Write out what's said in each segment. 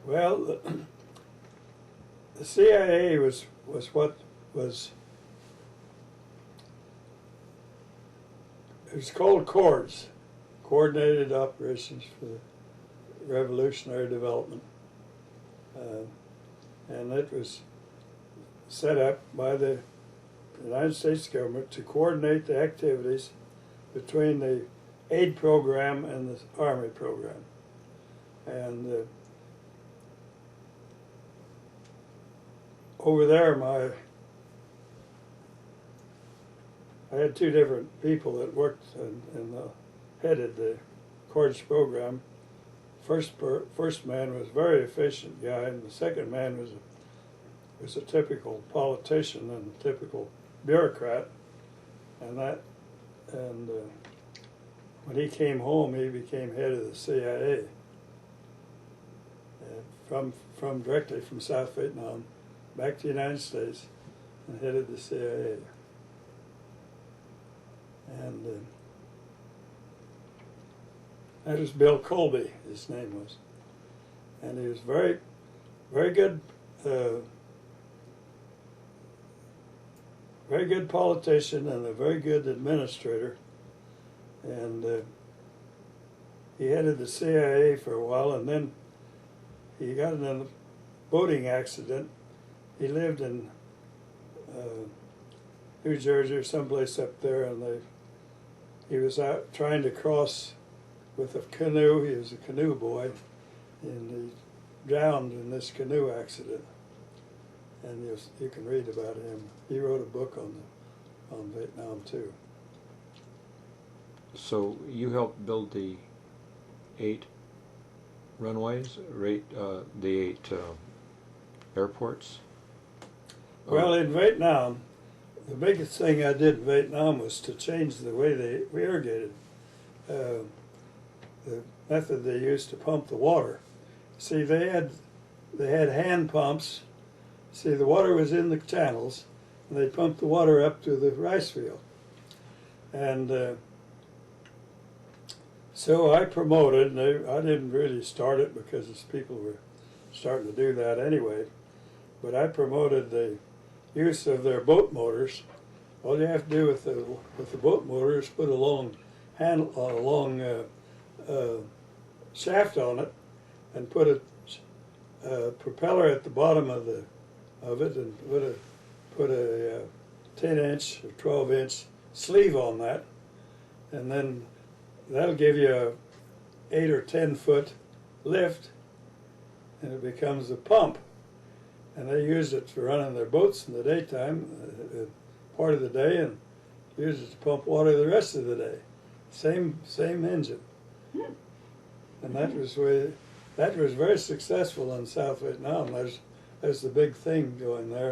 Well, the CIA was what was, it was called CORDS, Coordinated Operations for the Revolutionary Development. And it was set up by the United States government to coordinate the activities between the aid program and the Army program. And over there, I had two different people that worked and headed the CORDS program. First man was a very efficient guy, and the second man was a typical politician and a typical bureaucrat. And when he came home, he became head of the CIA from directly from South Vietnam back to the United States and headed the CIA. And that was Bill Colby, his name was. And he was very, very good politician and a very good administrator. And he headed the CIA for a while, and then he got in a boating accident. He lived in New Jersey or someplace up there, and he was out trying to cross with a canoe. He was a canoe boy, and he drowned in this canoe accident. And you can read about him. He wrote a book on Vietnam too. So you helped build the 8 runways, the 8 airports? Well, in Vietnam, the biggest thing I did in Vietnam was to change the way they irrigated. The method they used to pump the water. See, they had hand pumps. See, the water was in the channels, and they pumped the water up to the rice field. And so I promoted, and I didn't really start it because people were starting to do that anyway, but I promoted the use of their boat motors. All you have to do with the boat motor is put a long shaft on it, and put a propeller at the bottom of it, and put a 10-inch or 12-inch sleeve on that, and then that'll give you a 8 or 10-foot lift, and it becomes a pump. And they used it for running their boats in the daytime, part of the day, and used it to pump water the rest of the day. Same engine. And that was very successful in South Vietnam. There's the big thing going there,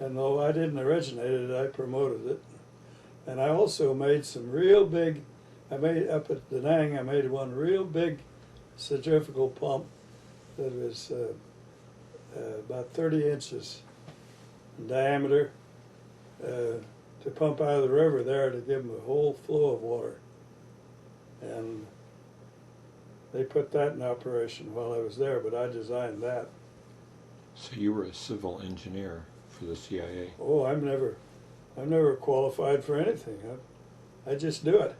and though I didn't originate it, I promoted it. And I also made some real big. Up at Da Nang, I made one real big centrifugal pump that was about 30 inches in diameter to pump out of the river there to give them a whole flow of water. And they put that in operation while I was there, but I designed that. So you were a civil engineer for the CIA? Oh, I'm never qualified for anything. I just do it.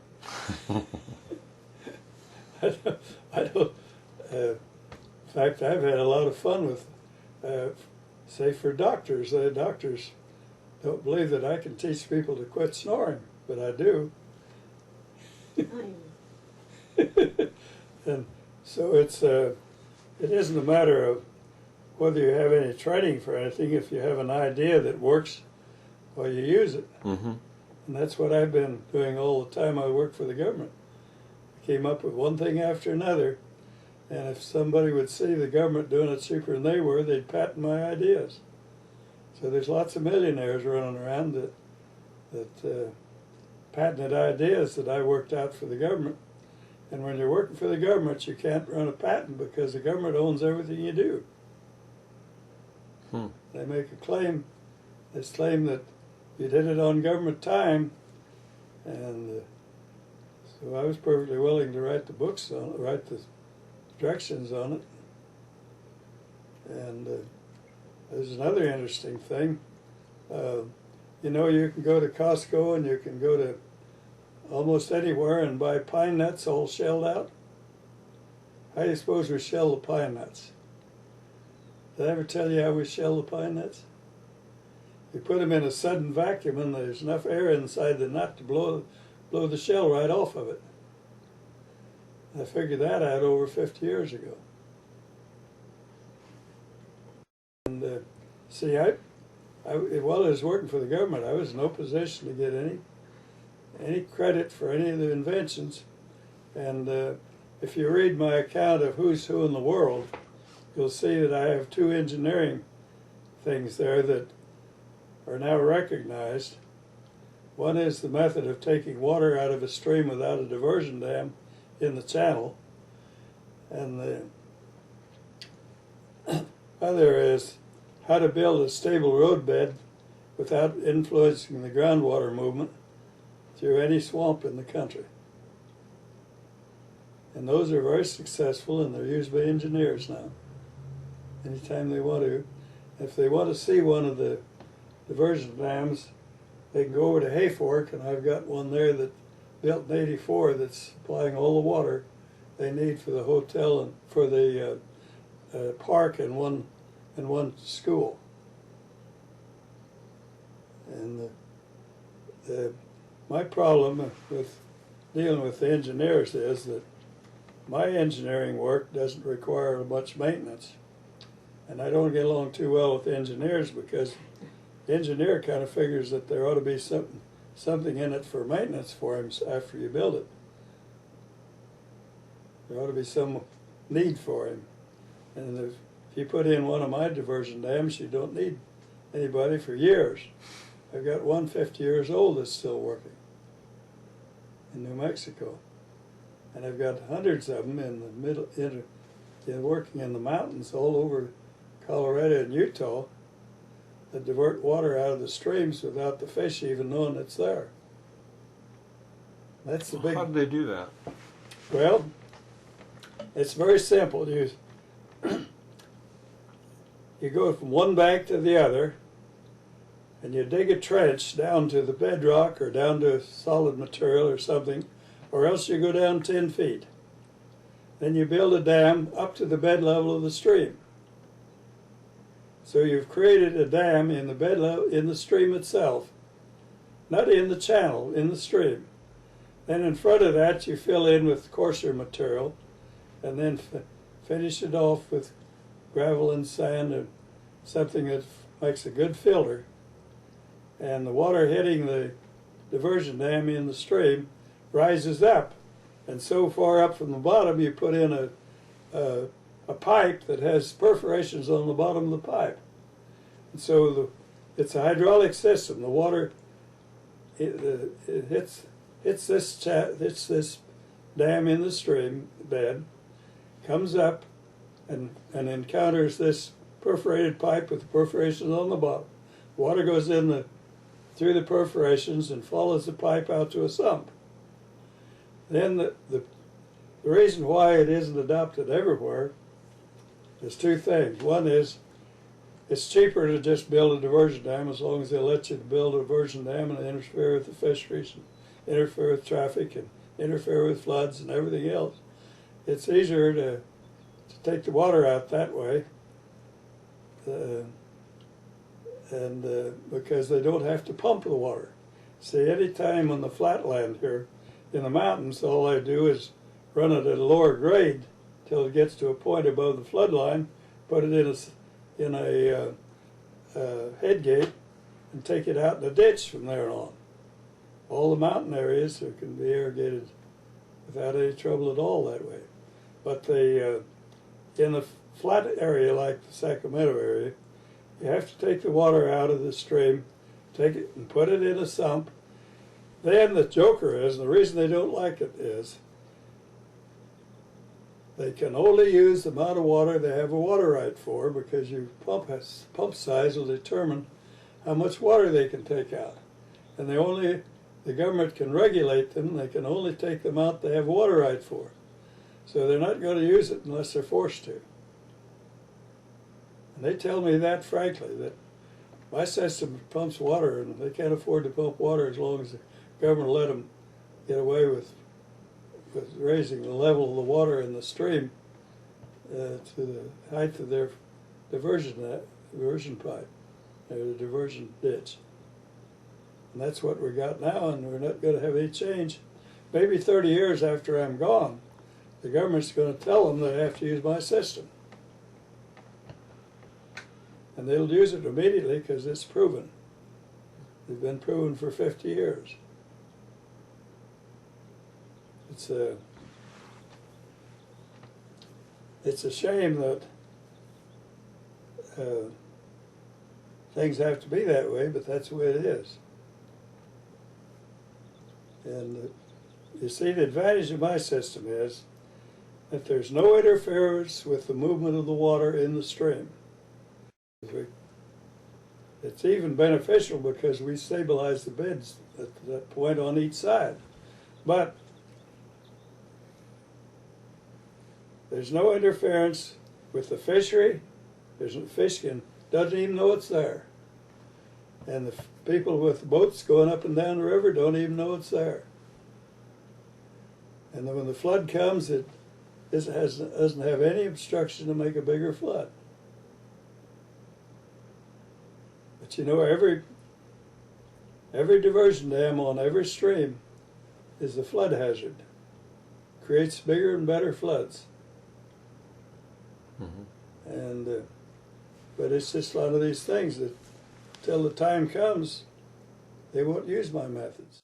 I don't. In fact, I've had a lot of fun with, say, for doctors. Doctors don't believe that I can teach people to quit snoring, but I do. And so it isn't a matter of whether you have any training for anything. If you have an idea that works, well, you use it. Mm-hmm. And that's what I've been doing all the time I worked for the government. I came up with one thing after another, and if somebody would see the government doing it cheaper than they were, they'd patent my ideas. So there's lots of millionaires running around that patented ideas that I worked out for the government. And when you're working for the government, you can't run a patent because the government owns everything you do. They make a claim. They claim that you did it on government time, and so I was perfectly willing to write the books on it, write the directions on it. And there's another interesting thing. You know, you can go to Costco and you can go to almost anywhere and buy pine nuts all shelled out. How do you suppose we shell the pine nuts? Did I ever tell you how we shell the pine nuts? You put them in a sudden vacuum and there's enough air inside the nut to blow the shell right off of it. I figured that out over 50 years ago. And see, while I was working for the government, I was in no position to get any credit for any of the inventions. And if you read my account of who's who in the world, you'll see that I have 2 engineering things there that are now recognized. One is the method of taking water out of a stream without a diversion dam in the channel. And the other is how to build a stable roadbed without influencing the groundwater movement through any swamp in the country. And those are very successful, and they're used by engineers now, anytime they want to. If they want to see one of the diversion dams, they can go over to Hayfork, and I've got one there that built in '84 that's supplying all the water they need for the hotel and for the park and one school. And my problem with dealing with the engineers is that my engineering work doesn't require much maintenance. And I don't get along too well with the engineers because the engineer kind of figures that there ought to be something in it for maintenance for him after you build it. There ought to be some need for him. And if you put in one of my diversion dams, you don't need anybody for years. I've got one 50 years old that's still working in New Mexico. And I've got hundreds of them in the middle, working in the mountains all over Colorado and Utah that divert water out of the streams without the fish even knowing it's there. That's the big. How do they do that? Well, it's very simple. You go from one bank to the other, and you dig a trench down to the bedrock or down to solid material or something, or else you go down 10 feet. Then you build a dam up to the bed level of the stream. So you've created a dam in the bed level, in the stream itself, not in the channel, in the stream. Then in front of that you fill in with coarser material, and then finish it off with gravel and sand and something that makes a good filter. And the water hitting the diversion dam in the stream rises up, and so far up from the bottom you put in a pipe that has perforations on the bottom of the pipe. And so it's a hydraulic system. The water it hits this dam in the stream bed, comes up and encounters this perforated pipe with perforations on the bottom. Water goes in through the perforations and follows the pipe out to a sump. Then the reason why it isn't adopted everywhere is 2 things. One is it's cheaper to just build a diversion dam as long as they let you build a diversion dam and interfere with the fisheries and interfere with traffic and interfere with floods and everything else. It's easier to take the water out that way, because they don't have to pump the water. See, any time on the flatland here in the mountains, all I do is run it at a lower grade till it gets to a point above the flood line, put it in a head gate, and take it out in a ditch from there on. All the mountain areas can be irrigated without any trouble at all that way. But in the flat area like the Sacramento area, you have to take the water out of the stream, take it and put it in a sump. Then the joker is, and the reason they don't like it is, they can only use the amount of water they have a water right for, because your pump size will determine how much water they can take out. And the government can regulate them. They can only take the amount they have a water right for. So they're not going to use it unless they're forced to. And they tell me that frankly, that my system pumps water, and they can't afford to pump water as long as the government let them get away with raising the level of the water in the stream to the height of their diversion pipe, the diversion ditch. And that's what we got now, and we're not going to have any change. Maybe 30 years after I'm gone, the government's going to tell them they have to use my system. And they'll use it immediately because it's proven. It's been proven for 50 years. It's a shame that things have to be that way, but that's the way it is. And you see, the advantage of my system is that there's no interference with the movement of the water in the stream. It's even beneficial because we stabilize the beds at that point on each side. But there's no interference with the fishery. Fish doesn't even know it's there. And the people with boats going up and down the river don't even know it's there. And then when the flood comes, it doesn't have any obstruction to make a bigger flood. But you know, every diversion dam on every stream is a flood hazard. Creates bigger and better floods. Mm-hmm. And but it's just one of these things that till the time comes, they won't use my methods.